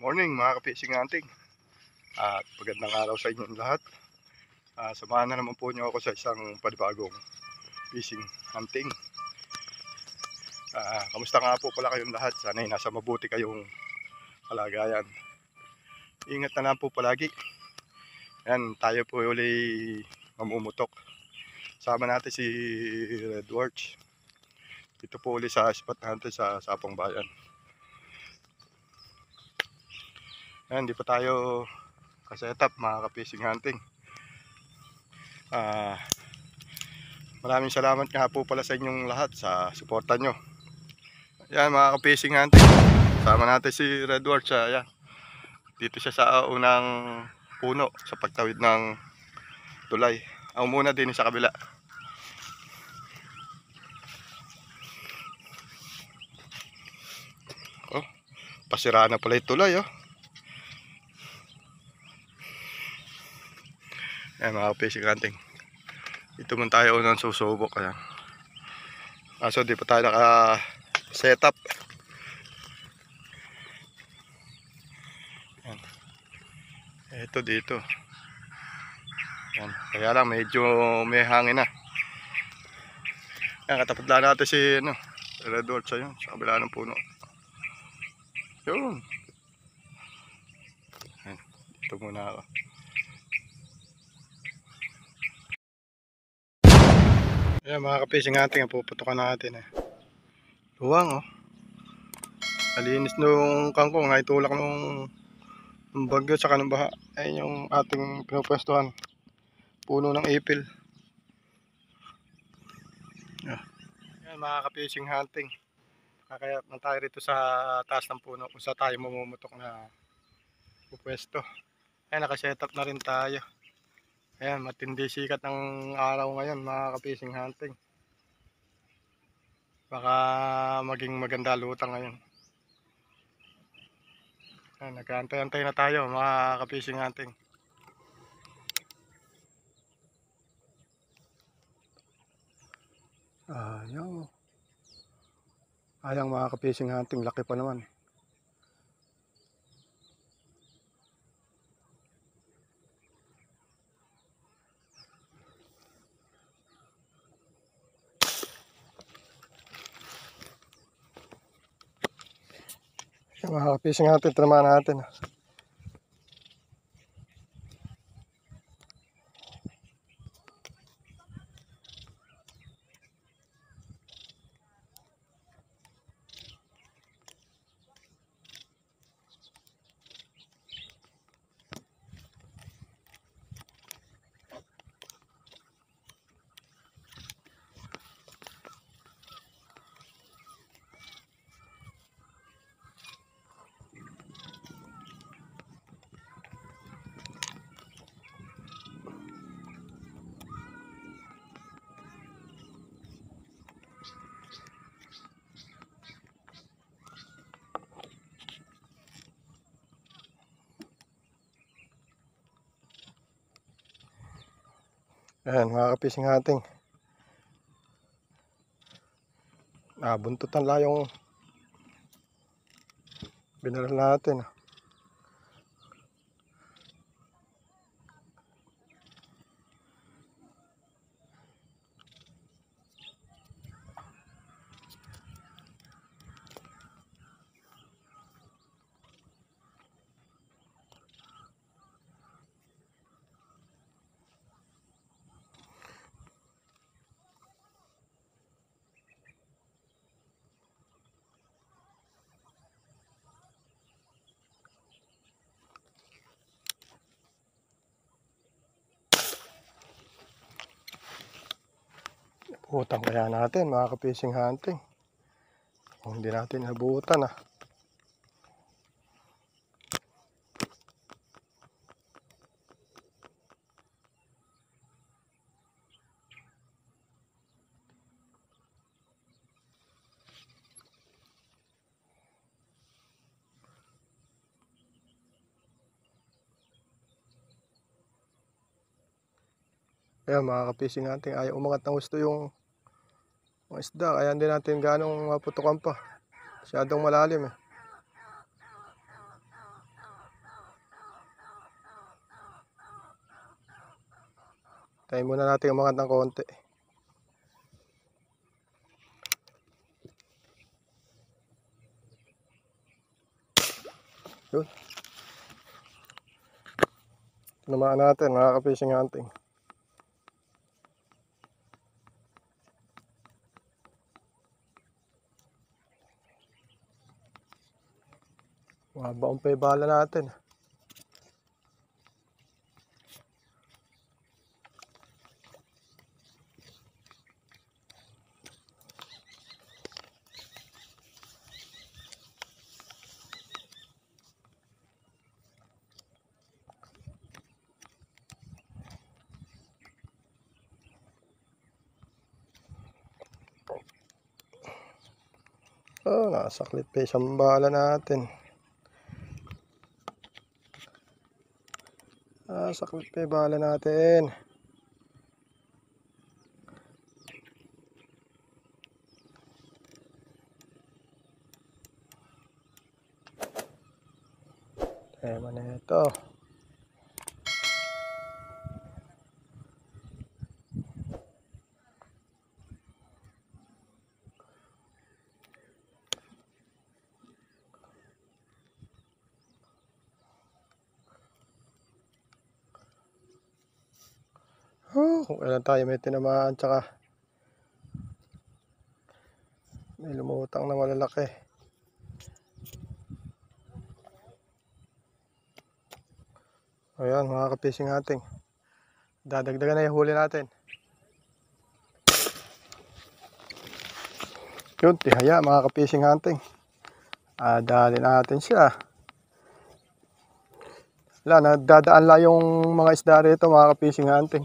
Morning mga ka-fishing hunting. At magandang araw sa inyong lahat. Samahan na naman po niyo ako sa isang panibagong fishing hunting. Kamusta nga po pala kayong lahat? Sana'y nasa mabuti kayong kalagayan. Ingat na lang po palagi. Ayan, tayo po uli mamumutok. Sama natin si Redwatch. Ito po uli sa spot natin sa Sapong Bayan. Ayan, di pa tayo kasetap mga ka-fishing hunting. Maraming salamat nga po pala sa inyong lahat sa suporta nyo. Ayan mga ka-fishing hunting, sama natin si Redwatch. Ayan, dito siya sa unang puno sa pagtawid ng tulay. Ako muna din sa kabila. Oh, pasira na pala yung tulay oh. Ayan mga ka-fishing hunting, ito muna tayo unang susubok. Ayan, kaso di pa tayo naka setup. Ayan, ito dito. Ayan, kaya lang medyo may hangin na. Ayan, katapat lang natin si Redwatch yun sa kabila ng puno. Yun. Ayan, dito muna ako. Ayan mga ka-fishing hunting, puputukan natin luwang oh. Malinis nung kangkong, naitulak nung bagyo saka ng baha. Ayan yung ating pinupwestuhan, puno ng ipil. Ayan mga ka-fishing hunting, kakayat na tayo rito sa taas ng puno kung saan tayo mamumutok na pupwesto. Ayan, nakasetup na rin tayo. Ayan, matindi sikat ng araw ngayon mga ka-fishing hunting. Baka maging maganda lutang ngayon. Ayan, nag-aantay-antay na tayo mga ka-fishing hunting. Ayang mga ka-fishing hunting, laki pa naman. Mga ka-fishing hunting, tinamaan natin. Ayan mga ka-fishing hunting, buntutan lang yung binaral natin. Utang kaya natin mga ka-fishing hunting, hindi natin nabutan Ayan mga ka-fishing hunting, ayaw umangat ng gusto yung isda, kaya hindi natin ganong maputukan pa, masyadong malalim. Ayan, nakasetup na tayo mga ka-fishing hunting. Ayan, mga ka-fishing hunting, puputukan natin. Ayan, mga ka-fishing hunting, ayaw umangat ng gusto yung isda, kaya hindi natin ganong maputukan pa, masyadong malalim. Ayan, Tayo muna natin umangat ng konti. Yun. Tinamaan natin mga ka-fishing hunting. Mabaong pa yung bala natin. Oh, nakasaklit pa isang bala natin. Saklit pa yung bala natin. Tema na ito. Kung kailan tayo may tinamaan, tsaka may lumutang na malalaki. Ayan mga ka-fishing hunting, dadagdagan na yung huli natin. Yun, tihaya mga ka-fishing hunting. Dali natin siya. Wala, nadadaan lang yung mga isda rito mga ka-fishing hunting.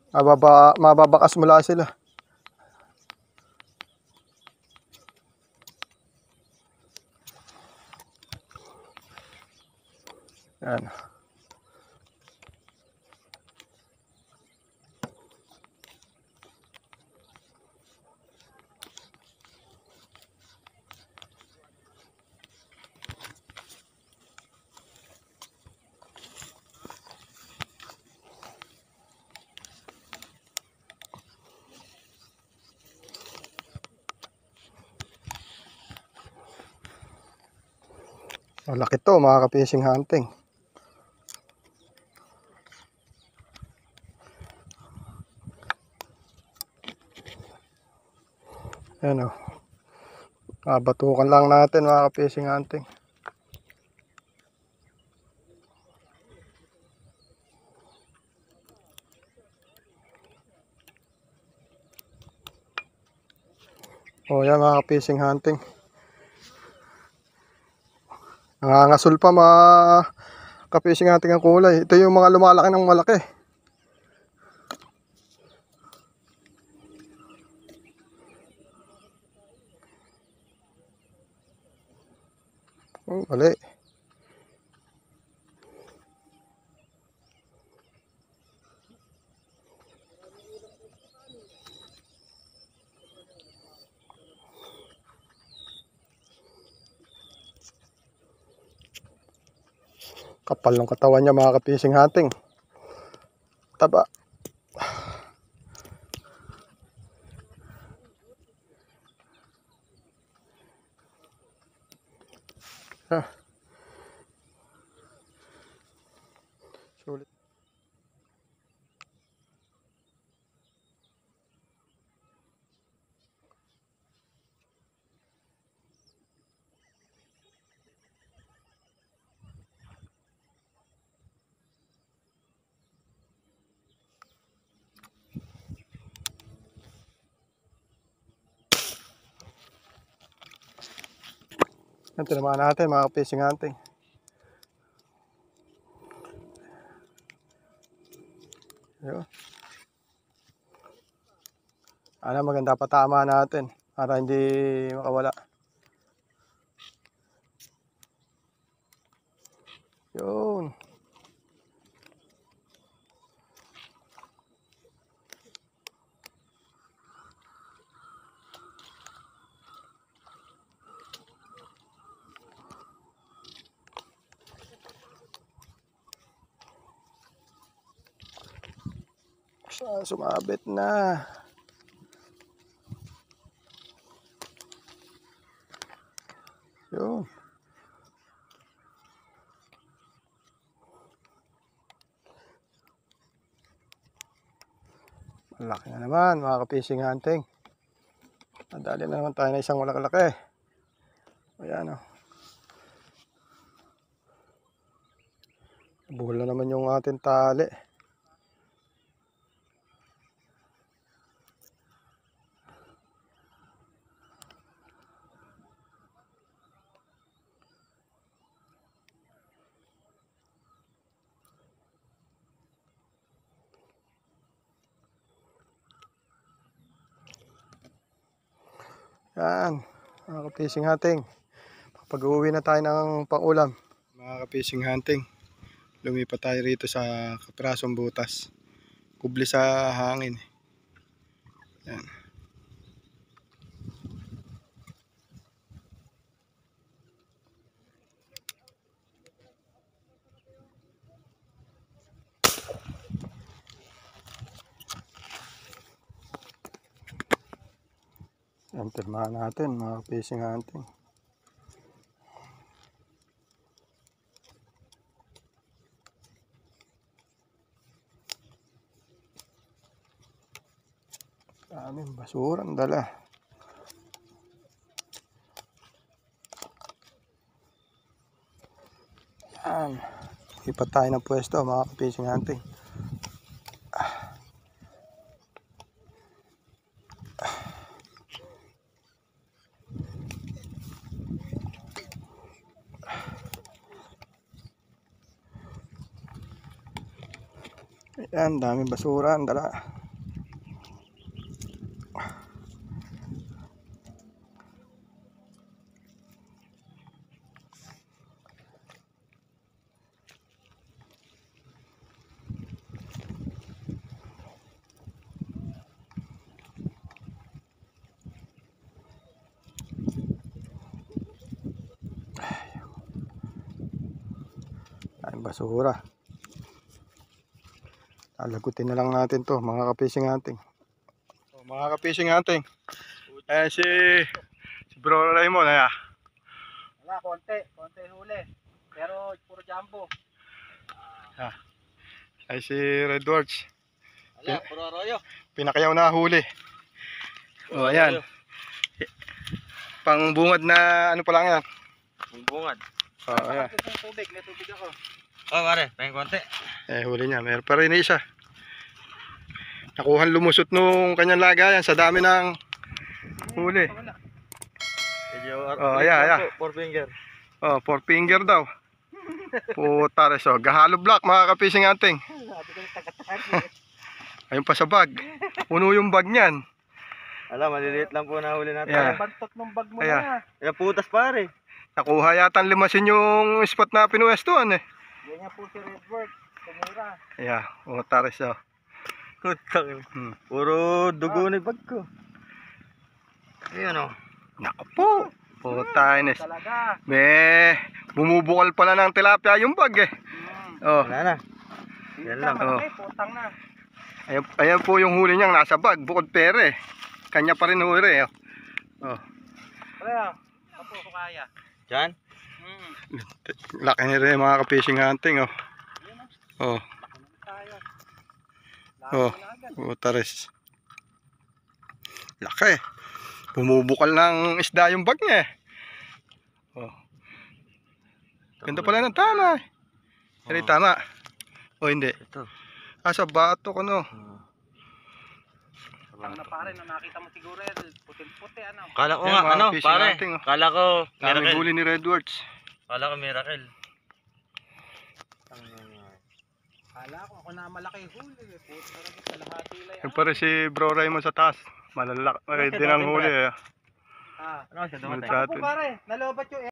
Mababakas mula sila. Yan. Malaki to mga ka-fishing hunting. Ayan o. Batukan lang natin mga ka-fishing hunting. O yan mga ka-fishing hunting. Nangangasul pa mga ka-fishing hunting ang kulay. Ito yung mga lumalaki ng malaki. Mali. Kapal ng katawan niya mga ka-fishing hunting. Taba. Sulit. Yan, tinamaan natin mga ka-fishing hunting. Yun. Maganda patama natin para hindi makawala. Yun. Sumabit na. Yun. Malaki na naman mga ka-fishing hunting. Nadali na naman tayo na isang malaki-laki. Ayan o. Buhol na naman yung ating tali. Yan, mga ka-fishing hunting. Pag-uwi na tayo ng pang-ulam. Mga ka-fishing hunting, lumipat tayo rito sa Kaprasong Butas. Kubli sa hangin. Yan. Yan, pirmahan natin mga fishing hunting. Daming basura ang dala. Yan, lipat tayo ng pwesto mga fishing hunting. Ayan, daming basura ang dala. Daming basura. Alagutin na lang natin to mga ka-fishing hunting. So, mga ka-fishing hunting, si Bro Raymond ayan. Wala, konti huli. Pero puro jumbo. Ay si Redwards. Wala, puro arroyo. Pinakayaw na huli. O ayan. Pang bungad na ano pa lang yan. Bungad. O ayan. May tubig ako. Oh, pare, pahing konti. Huli niya. Meron pa rin isa. Nakuhan lumusot nung kanyang lagayan sa dami ng huli. Ayan. 4 finger. 4 finger daw. Puta res o. Gahalo block mga ka-fishing hunting. Ayun pa sa bag. Puno yung bag niyan. Alam, maliliit lang po na huli natin. Ayan. Bantot ng bag mo Ayan. na. Ayan, putas pare. Nakuha yata ang limasin yung spot na pinuwestuhan eh. Yan nga po si Redward. Tumura. Ayan. Puta res o. Puro dugo na yung bag ko. Ayan o. Naku po. Puta ines. Talaga. Bumubukal pala ng tilapia yung bag eh. Oh. Wala na. Yan lang. Putang na. Ayan po yung huli niyang nasa bag. Bukod pere. Kanya pa rin huli eh. Oh. Kaya, ako kaya. Diyan? Laki na rin mga ka-fishing hunting oh. Oh. Oh. Puta res. Laki. Bumubukal ng isda yung bag niya eh. Oh. Ganda pala ng tama eh. Hindi tama. O hindi. Ito. Sa bato ko no. Tama na pare, na nakita mo siguro puti-puti ano. Kala ko Yan, nga, mga ano, fishing pare, hunting, oh. kala ko Daming miracle. huli ni Redwards. Kala ko miracle. Kala ko ako na malaki huli. Puta talaga, kalahati lang yan. Yung pare si Bro Raymond sa taas. Malalak. Ready ng huli eh. Ah, Ano siya dumating? Sa ako po atin. pare, nalobat yung